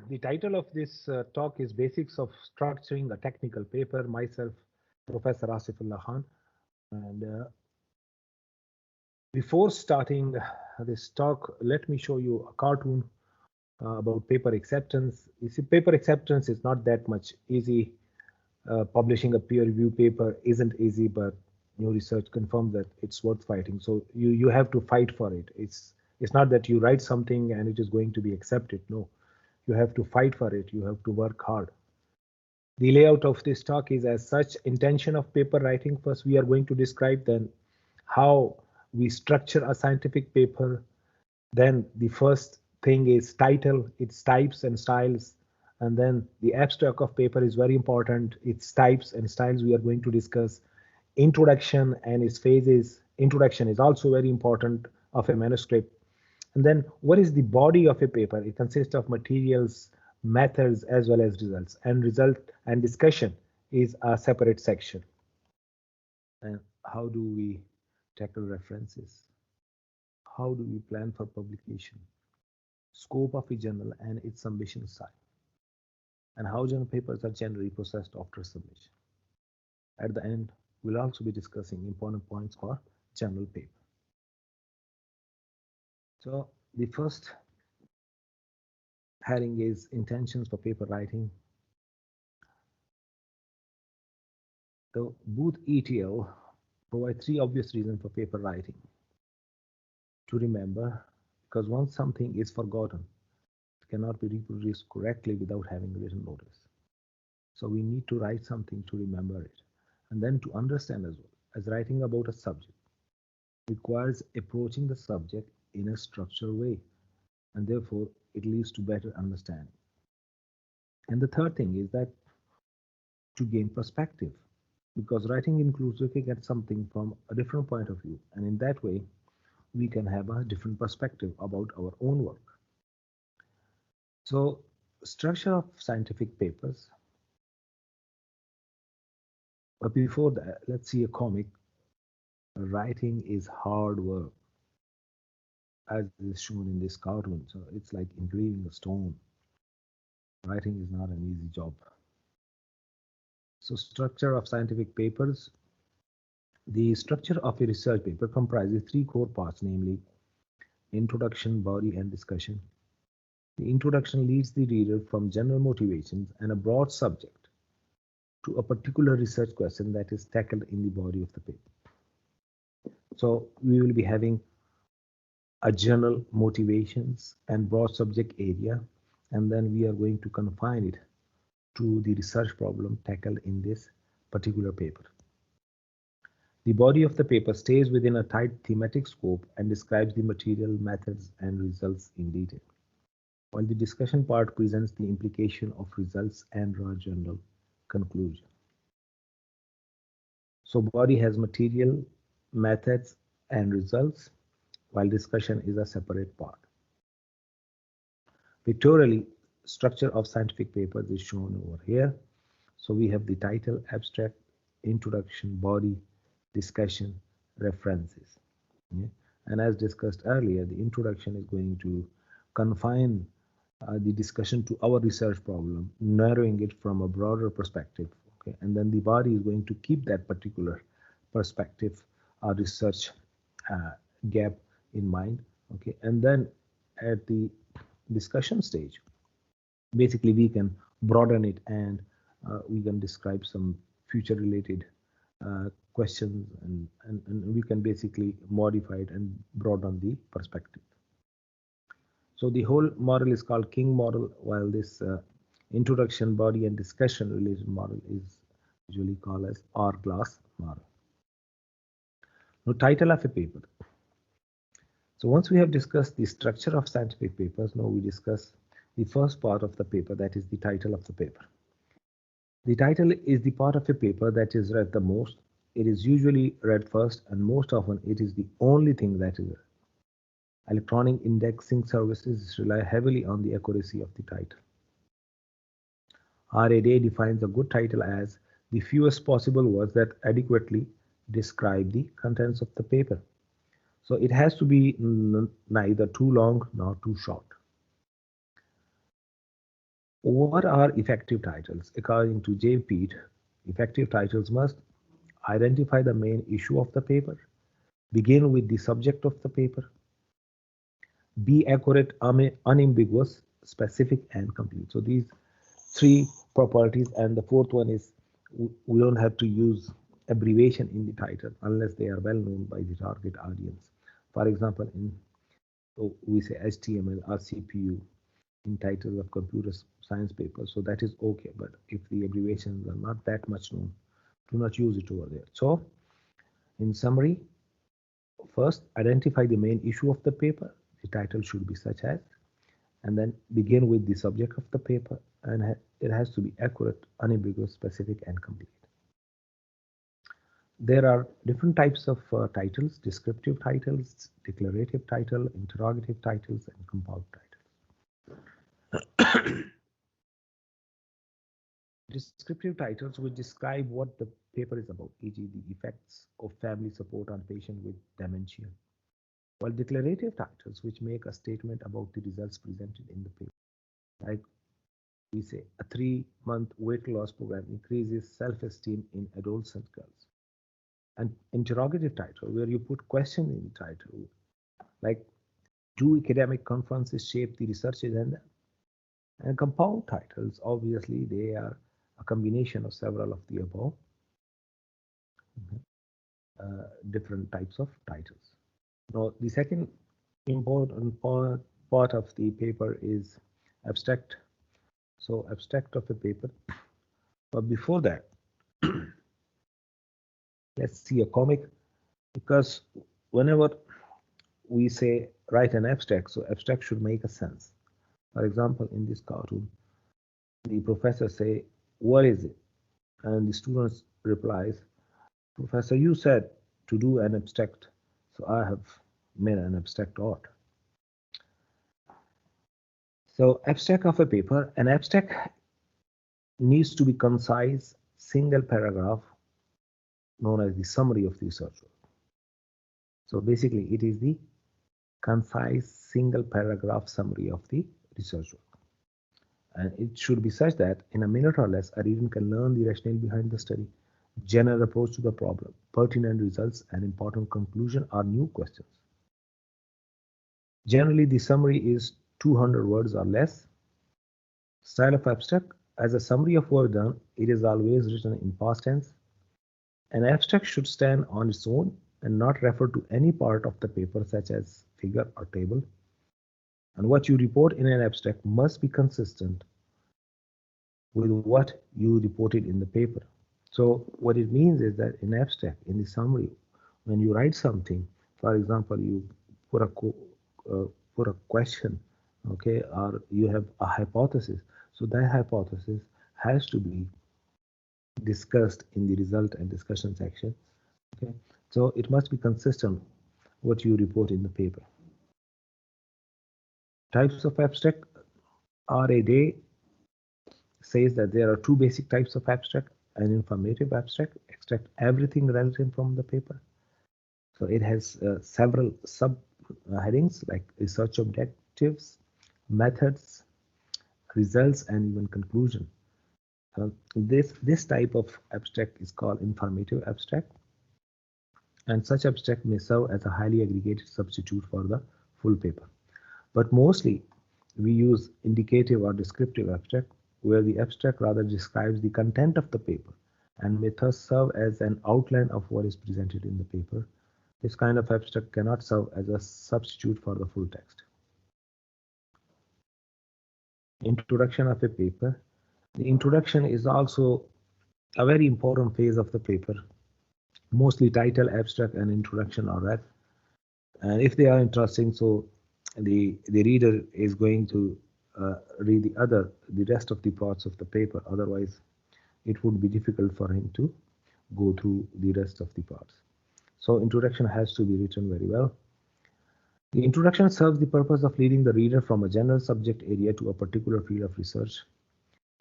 The title of this talk is Basics of Structuring a Technical Paper. Myself, Professor Asifullah Khan. And before starting this talk, let me show you a cartoon about paper acceptance. You see, paper acceptance is not that much easy. Publishing a peer review paper isn't easy, but new research confirms that it's worth fighting. So you have to fight for it. It's not that you write something and it is going to be accepted. No, you have to fight for it. You have to work hard. The layout of this talk is as such. Intention of paper writing. First, we are going to describe then how we structure a scientific paper. Then the first thing is title, its types and styles. And then the abstract of paper is very important. Its types and styles we are going to discuss. Introduction and its phases. Introduction is also very important of a manuscript. And then what is the body of a paper? It consists of materials, methods, as well as results. And result and discussion is a separate section. And how do we tackle references? How do we plan for publication? Scope of a journal and its submission style. And how journal papers are generally processed after submission. At the end, we'll also be discussing important points for journal paper. So the first heading is intentions for paper writing. The Booth ETL provide three obvious reasons for paper writing. To remember, because once something is forgotten, it cannot be reproduced correctly without having written notice. So we need to write something to remember it. And then to understand as well, as writing about a subject requires approaching the subject in a structured way, and therefore it leads to better understanding. And the third thing is that to gain perspective, because writing includes looking at something from a different point of view, and in that way we can have a different perspective about our own work. So structure of scientific papers. But before that, let's see a comic. Writing is hard work, as is shown in this cartoon. So it's like engraving a stone. Writing is not an easy job. So structure of scientific papers. The structure of a research paper comprises three core parts, namely introduction, body, and discussion. The introduction leads the reader from general motivations and a broad subject to a particular research question that is tackled in the body of the paper. So we will be having a general motivations and broad subject area, and then we are going to confine it to the research problem tackled in this particular paper. The body of the paper stays within a tight thematic scope and describes the material, methods, and results in detail, while the discussion part presents the implication of results and draws general conclusion. So body has material, methods, and results, while discussion is a separate part. Pictorially, structure of scientific papers is shown over here. So we have the title, abstract, introduction, body, discussion, references. Yeah. And as discussed earlier, the introduction is going to confine the discussion to our research problem, narrowing it from a broader perspective. Okay, and then the body is going to keep that particular perspective, research gap in mind. Okay, and then at the discussion stage, basically we can broaden it and we can describe some future related questions, and we can basically modify it and broaden the perspective. So the whole model is called King model, while this introduction, body, and discussion related model is usually called as hourglass model. Now, title of a paper. So once we have discussed the structure of scientific papers, now we discuss the first part of the paper, that is the title of the paper. The title is the part of a paper that is read the most. It is usually read first, and most often it is the only thing that is read. Electronic indexing services rely heavily on the accuracy of the title. RADA defines a good title as the fewest possible words that adequately describe the contents of the paper. So it has to be neither too long nor too short. What are effective titles? According to J. Peet, effective titles must identify the main issue of the paper, begin with the subject of the paper, be accurate, unambiguous, specific, and complete. So these three properties, and the fourth one is we don't have to use abbreviation in the title unless they are well known by the target audience. For example, in we say HTML or CPU in titles of computer science papers, so that is okay. But if the abbreviations are not that much known, do not use it over there. So in summary, first identify the main issue of the paper. The title should be such as, and then begin with the subject of the paper, and it has to be accurate, unambiguous, specific, and complete. There are different types of titles: descriptive titles, declarative title, interrogative titles, and compound titles. Descriptive titles which describe what the paper is about, e.g. the effects of family support on patients with dementia, while declarative titles which make a statement about the results presented in the paper, like we say a 3-month weight loss program increases self-esteem in adolescent girls. An interrogative title where you put question in the title, like do academic conferences shape the research agenda? And compound titles, obviously they are a combination of several of the above different types of titles. Now the second important part of the paper is abstract. So abstract of a paper, but before that let's see a comic, because whenever we say write an abstract, so abstract should make a sense. For example, in this cartoon, the professor say, what is it? And the students replies, Professor, you said to do an abstract, so I have made an abstract art. So abstract of a paper, an abstract needs to be concise, single paragraph, known as the summary of the research work. So basically it is the concise single paragraph summary of the research work. And it should be such that in a minute or less, a reader can learn the rationale behind the study, general approach to the problem, pertinent results, and important conclusion or new questions. Generally, the summary is 200 words or less. Style of abstract: as a summary of work done, it is always written in past tense. An abstract should stand on its own and not refer to any part of the paper, such as figure or table. And what you report in an abstract must be consistent with what you reported in the paper. So what it means is that in abstract, in the summary, when you write something, for example, you put a question, okay, or you have a hypothesis. So that hypothesis has to be discussed in the result and discussion section. Okay, so it must be consistent what you report in the paper. Types of abstract. RA says that there are two basic types of abstract: an informative abstract, extract everything relevant from the paper. So it has several sub headings like research objectives, methods, results, and even conclusion. This type of abstract is called informative abstract, and such abstract may serve as a highly aggregated substitute for the full paper. But mostly we use indicative or descriptive abstract, where the abstract rather describes the content of the paper and may thus serve as an outline of what is presented in the paper. This kind of abstract cannot serve as a substitute for the full text. Introduction of a paper. The introduction is also a very important phase of the paper. Mostly title, abstract, and introduction are read. And if they are interesting, so the reader is going to read the rest of the parts of the paper. Otherwise, it would be difficult for him to go through the rest of the parts. So introduction has to be written very well. The introduction serves the purpose of leading the reader from a general subject area to a particular field of research.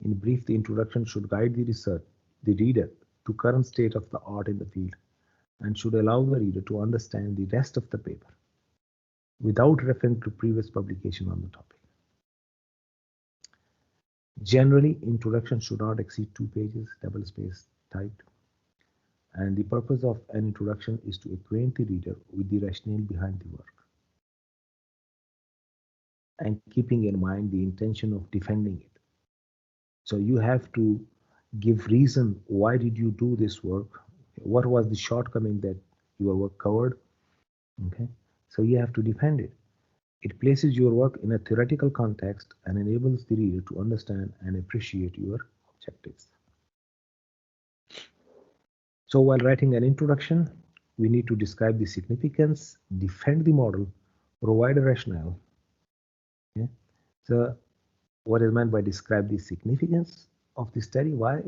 In brief, the introduction should guide the reader to current state of the art in the field, and should allow the reader to understand the rest of the paper without referring to previous publication on the topic. Generally, introduction should not exceed 2 pages, double space typed. And the purpose of an introduction is to acquaint the reader with the rationale behind the work and keeping in mind the intention of defending it. So you have to give reason why did you do this work, what was the shortcoming that your work covered. Okay, so you have to defend it. It places your work in a theoretical context and enables the reader to understand and appreciate your objectives. So while writing an introduction, we need to describe the significance, defend the model, provide a rationale. Okay? So what is meant by describe the significance of the study? Why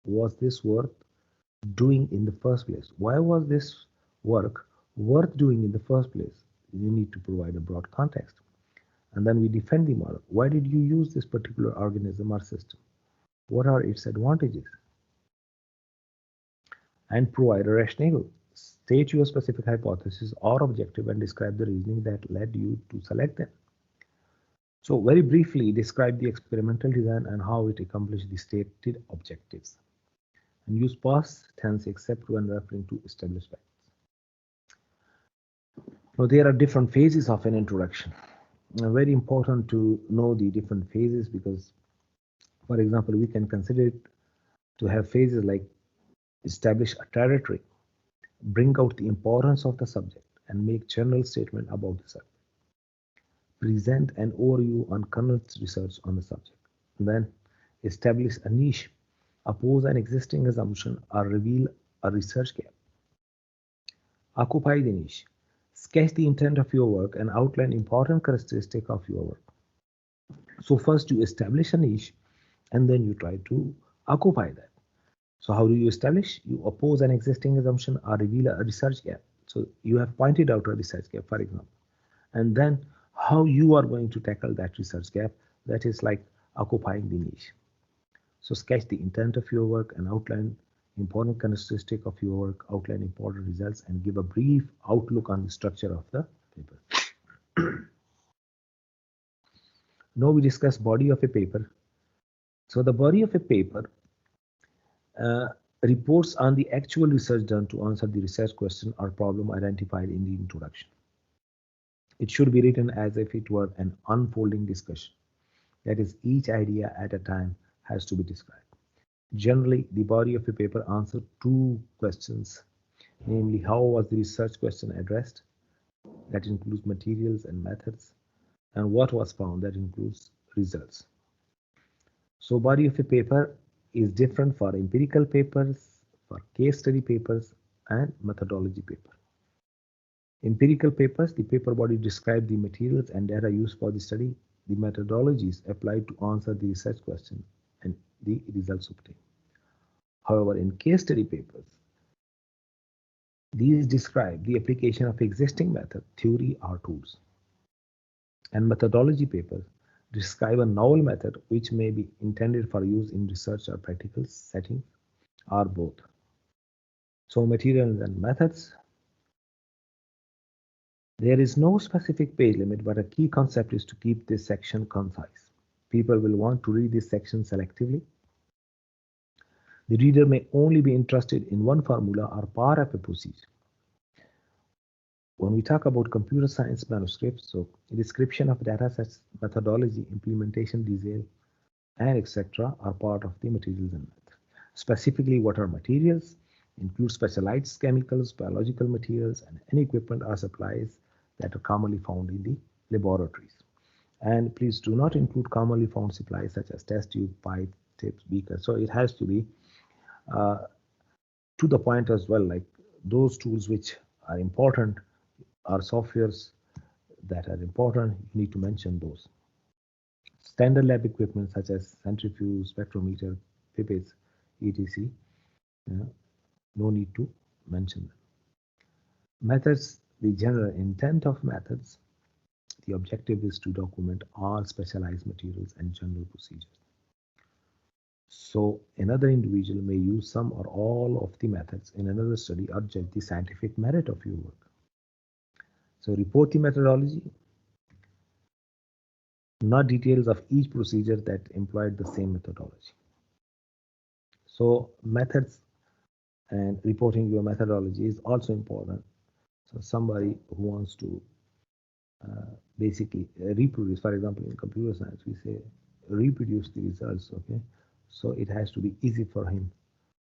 was this worth doing in the first place? Why was this work worth doing in the first place? You need to provide a broad context. And then we defend the model. Why did you use this particular organism or system? What are its advantages? And provide a rationale. State your specific hypothesis or objective and describe the reasoning that led you to select them. So very briefly, describe the experimental design and how it accomplished the stated objectives. And use past tense except when referring to established facts. Now, there are different phases of an introduction. Very important to know the different phases because, for example, we can consider it to have phases like establish a territory, bring out the importance of the subject, and make general statement about the subject. Present an overview on current research on the subject. And then establish a niche, oppose an existing assumption, or reveal a research gap. Occupy the niche. Sketch the intent of your work and outline important characteristics of your work. So first you establish a niche and then you try to occupy that. So how do you establish? You oppose an existing assumption or reveal a research gap. So you have pointed out a research gap, for example. And then how you are going to tackle that research gap, that is like occupying the niche. So sketch the intent of your work and outline important characteristic of your work, outline important results, and give a brief outlook on the structure of the paper. Now we discuss body of a paper. So the body of a paper reports on the actual research done to answer the research question or problem identified in the introduction. It should be written as if it were an unfolding discussion. That is, each idea at a time has to be described. Generally, the body of a paper answers two questions, namely, how was the research question addressed? That includes materials and methods. And what was found? That includes results. So body of a paper is different for empirical papers, for case study papers, and methodology paper. Empirical papers, the paper body describes the materials and data used for the study, the methodologies applied to answer the research question, and the results obtained. However, in case study papers, these describe the application of existing method, theory, or tools. And methodology papers describe a novel method which may be intended for use in research or practical settings, or both. So materials and methods. There is no specific page limit, but a key concept is to keep this section concise. People will want to read this section selectively. The reader may only be interested in one formula or part of a procedure. When we talk about computer science manuscripts, so description of data sets, methodology, implementation detail, and etc. are part of the materials and methods. Specifically, what are materials? Include specialized chemicals, biological materials, and any equipment or supplies that are commonly found in the laboratories. And please do not include commonly found supplies such as test tube, pipe, tips, beakers. So it has to be to the point as well, like those tools which are important or softwares that are important, you need to mention those. Standard lab equipment such as centrifuge, spectrometer, pipettes, etc. No need to mention them. Methods, the general intent of methods. The objective is to document all specialized materials and general procedures. So another individual may use some or all of the methods in another study or judge the scientific merit of your work. So report the methodology. not details of each procedure that employed the same methodology. So methods and reporting your methodology is also important. So somebody who wants to basically reproduce, for example, in computer science, we say reproduce the results, okay? So it has to be easy for him,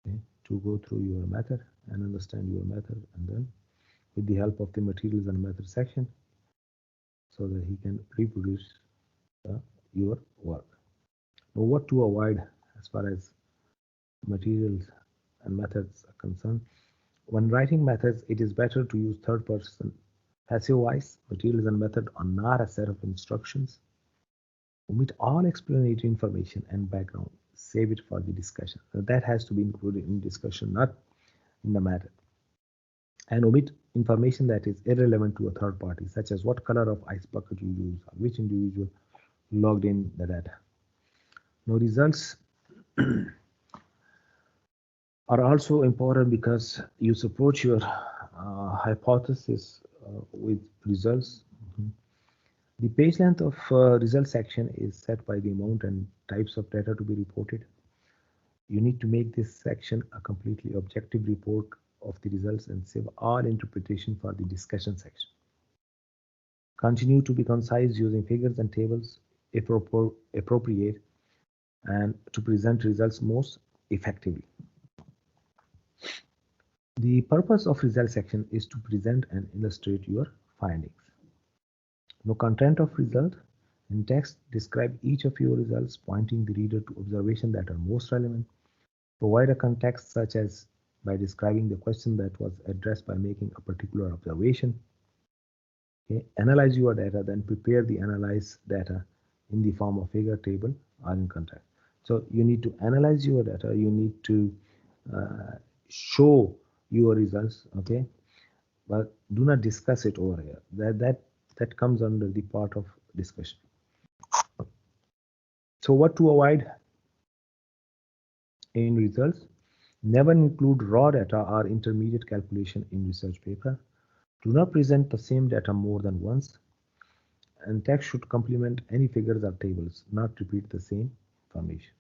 okay, to go through your method and understand your method, and then with the help of the materials and method section, so that he can reproduce your work. Now, what to avoid as far as materials and methods are concerned? When writing methods, it is better to use third person passive voice. Materials and method are not a set of instructions. Omit all explanatory information and background. Save it for the discussion. Now, that has to be included in discussion, not in the method. And omit information that is irrelevant to a third party, such as what color of ice bucket you use or which individual logged in the data. Now, results are also important because you support your hypothesis with results. The page length of result section is set by the amount and types of data to be reported. You need to make this section a completely objective report of the results and save all interpretation for the discussion section. Continue to be concise using figures and tables if appropriate and to present results most effectively. The purpose of result section is to present and illustrate your findings. No content of result in text. Describe each of your results, pointing the reader to observations that are most relevant. Provide a context, such as by describing the question that was addressed by making a particular observation. Okay. Analyze your data, then prepare the analyzed data in the form of figure, table, or in context. So you need to analyze your data. You need to show your results, okay, but do not discuss it over here. That comes under the part of discussion. So what to avoid in results? Never include raw data or intermediate calculation in research paper. Do not present the same data more than once. And text should complement any figures or tables, not repeat the same information.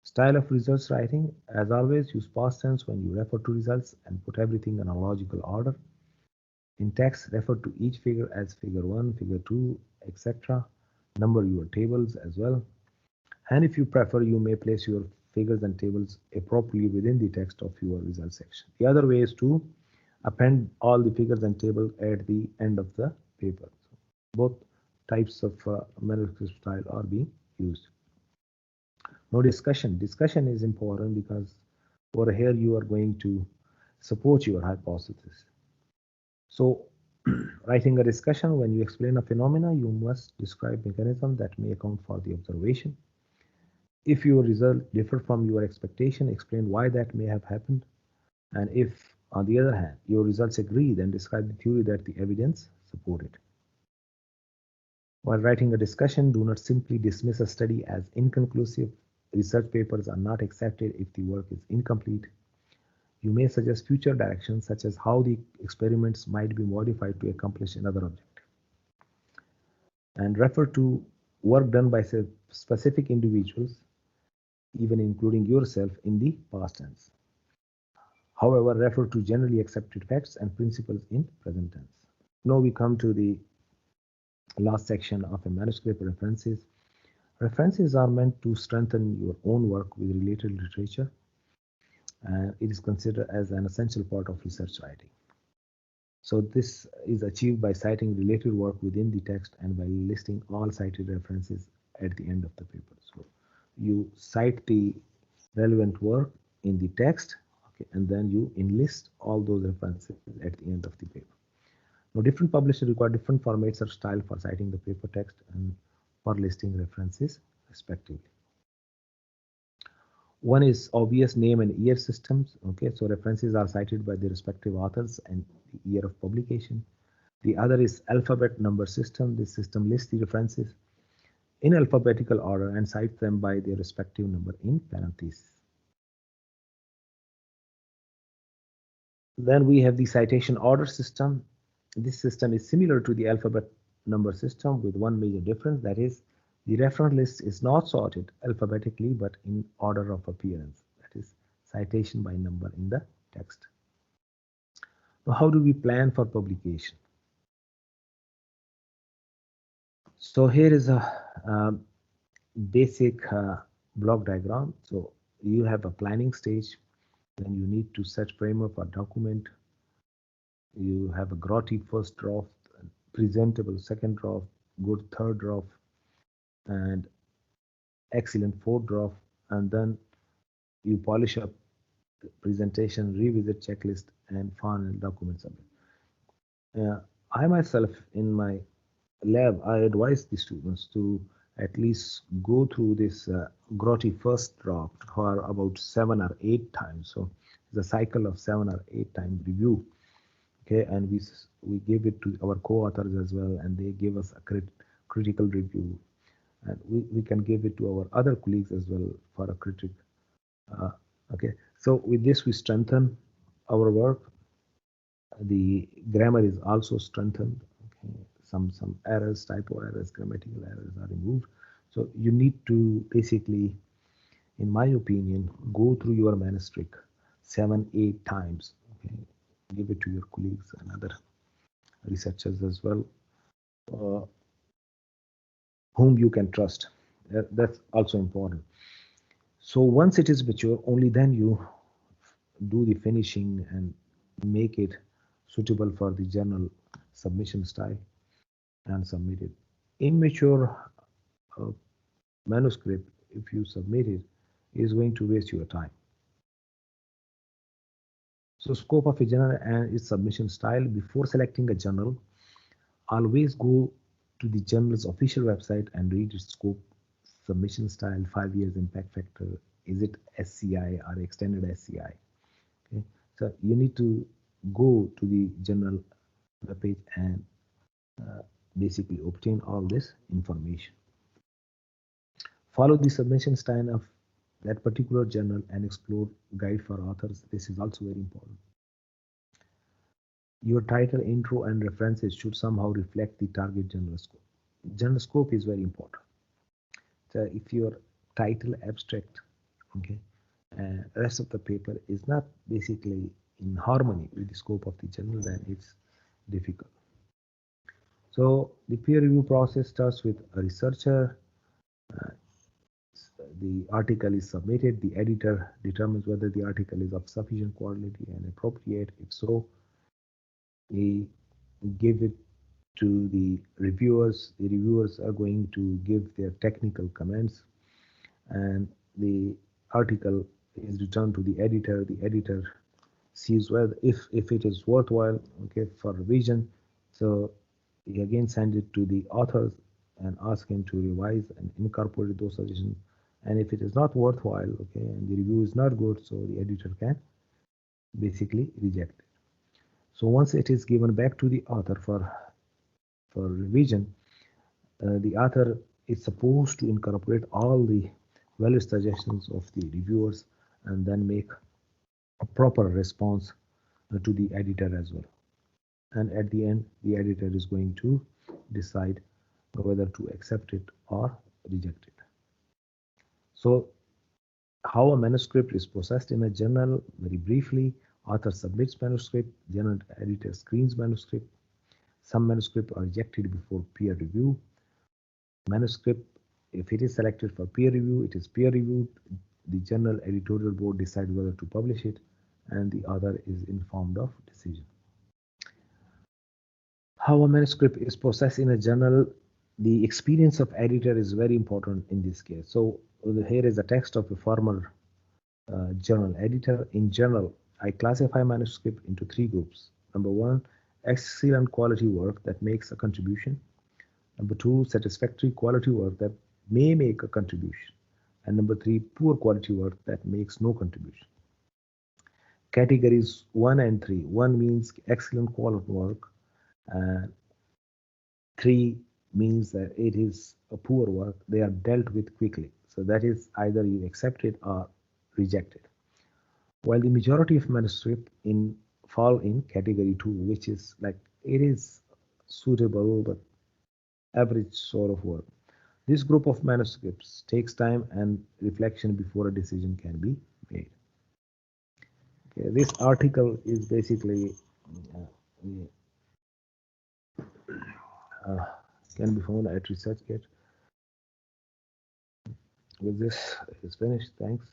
Style of results writing. As always, use past tense when you refer to results and put everything in a logical order. In text, refer to each figure as figure 1, figure 2, etc. Number your tables as well. And if you prefer, you may place your figures and tables appropriately within the text of your result section. The other way is to append all the figures and tables at the end of the paper. So both types of manuscript style are being used. Now, discussion. Discussion is important because over here you are going to support your hypothesis. So, writing a discussion, when you explain a phenomena, you must describe mechanism that may account for the observation. If your result differ from your expectation, explain why that may have happened. And if, on the other hand, your results agree, then describe the theory that the evidence supported. While writing a discussion, do not simply dismiss a study as inconclusive. Research papers are not accepted if the work is incomplete. You may suggest future directions, such as how the experiments might be modified to accomplish another objective. And refer to work done by specific individuals, even including yourself, in the past tense. However, refer to generally accepted facts and principles in present tense. Now we come to the last section of a manuscript: references. References are meant to strengthen your own work with related literature, and it is considered as an essential part of research writing. So this is achieved by citing related work within the text and by listing all cited references at the end of the paper. So you cite the relevant work in the text, okay, and then you enlist all those references at the end of the paper. Now, different publishers require different formats or style for citing the paper text and for listing references respectively. One is obvious name and year systems. Okay, so references are cited by the respective authors and the year of publication. The other is alphabet number system. This system lists the references in alphabetical order and cites them by their respective number in parentheses. Then we have the citation order system. This system is similar to the alphabet number system with one major difference, that is, the reference list is not sorted alphabetically but in order of appearance, that is, citation by number in the text. Now, how do we plan for publication? So here is a basic block diagram. So you have a planning stage, then you need to set framework for document. You have a grotty first draft, presentable second draft, good third draft, and excellent fourth draft, and then you polish up the presentation, revisit checklist, and final document submit. I myself in my lab, I advise the students to at least go through this grotty first draft for about 7 or 8 times. So it's a cycle of 7 or 8 times review. Okay, and we give it to our co-authors as well, and they give us a critical review, and we can give it to our other colleagues as well for a critic. Okay, so with this we strengthen our work. The grammar is also strengthened. Okay, some errors, typo errors, grammatical errors are removed. So you need to basically, in my opinion, go through your manuscript 7, 8 times. Okay, give it to your colleagues and other researchers as well, whom you can trust. That's also important. So once it is mature, only then you do the finishing and make it suitable for the journal submission style and submit it. Immature manuscript, if you submit it, is going to waste your time. So scope of a journal and its submission style. Before selecting a journal, always go to the journal's official website and read its scope, submission style, 5 years impact factor, is it SCI or extended SCI. Okay, so you need to go to the journal webpage and basically obtain all this information. Follow the submission style of that particular journal and explore guide for authors. This is also very important. Your title, intro, and references should somehow reflect the target journal scope. Journal scope is very important. So if your title, abstract, okay, rest of the paper is not basically in harmony with the scope of the journal, then it's difficult. So the peer review process starts with a researcher. The article is submitted. The editor determines whether the article is of sufficient quality and appropriate. If so, we give it to the reviewers. The reviewers are going to give their technical comments, and the article is returned to the editor. The editor sees whether if it is worthwhile, okay, for revision. So he again sends it to the authors and ask him to revise and incorporate those suggestions. And if it is not worthwhile, okay, and the review is not good, so the editor can basically reject it. So once it is given back to the author for revision, the author is supposed to incorporate all the valid suggestions of the reviewers and then make a proper response to the editor as well. And at the end, the editor is going to decide whether to accept it or reject it. So how a manuscript is processed in a journal, very briefly: author submits manuscript, journal editor screens manuscript. Some manuscripts are rejected before peer review. Manuscript, if it is selected for peer review, it is peer reviewed. The journal editorial board decides whether to publish it, and the author is informed of decision. How a manuscript is processed in a journal, the experience of editor is very important in this case. So here is a text of a former journal editor. In journal, I classify manuscript into 3 groups. Number 1, excellent quality work that makes a contribution. Number 2, satisfactory quality work that may make a contribution. And number 3, poor quality work that makes no contribution. Categories 1 and 3. 1 means excellent quality work, and 3 means that it is a poor work. They are dealt with quickly. So that is either you accept it or reject it. While the majority of manuscript fall in category 2, which is like it is suitable but average sort of work. This group of manuscripts takes time and reflection before a decision can be made. Okay, this article is basically uh, uh, can be found at ResearchGate. With this is finished. Thanks.